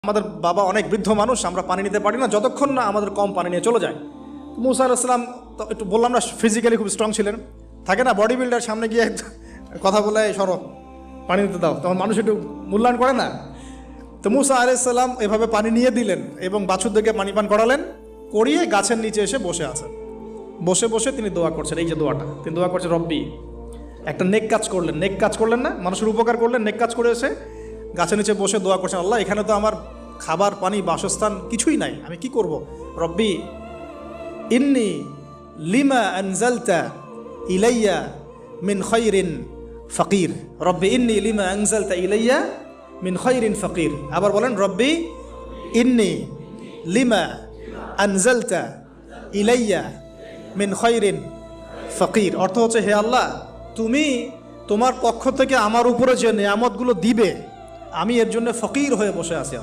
আমাদের বাবা অনেক বৃদ্ধ মানুষ, আমরা পানি নিতে পারি না যতক্ষণ না আমাদের কম পানি নিয়ে চলে যায়। মুসা আলাইহিস সালাম তো একটু বললাম না ফিজিক্যালি খুব স্ট্রং ছিলেন, থাকে না বডি বিল্ডার, সামনে গিয়ে কথা বলে সরো পানি নিতে দাও, তখন মানুষ একটু মূল্যায়ন করে না। তো মুসা আলাইহিস সালাম এভাবে পানি নিয়ে দিলেন এবং বাছুরদেরকে পানি পান করালেন, করিয়ে গাছের নিচে এসে বসে আছেন। বসে বসে তিনি দোয়া করছেন, এই যে দোয়াটা তিনি দোয়া করছেন, রব্বি, একটা নেক কাজ করলেন, নেক কাজ করলেন না, মানুষের উপকার করলেন, নেক কাজ করে এসে গাছের নিচে বসে দোয়া করছেন, আল্লাহ এখানে তো আমার খাবার পানি বাসস্থান কিছুই নাই, আমি কি করব। রব্বি ইন্নি লিমা আনজালতা ইলাইয়া মিন খায়রিন ফকির, রব্বি ইন্নি লিমা আনজালতা ইলাইয়া মিন খায়রিন ফকির। আবার বলেন রব্বি ইন্নি লিমা আনজালতা ইলাইয়া মিন খায়রিন ফকির। অর্থ হচ্ছে, হে আল্লাহ, তুমি তোমার পক্ষ থেকে আমার উপরে যে নেয়ামতগুলো দিবে, আমি এর জন্য ফকির হয়ে বসে আছি।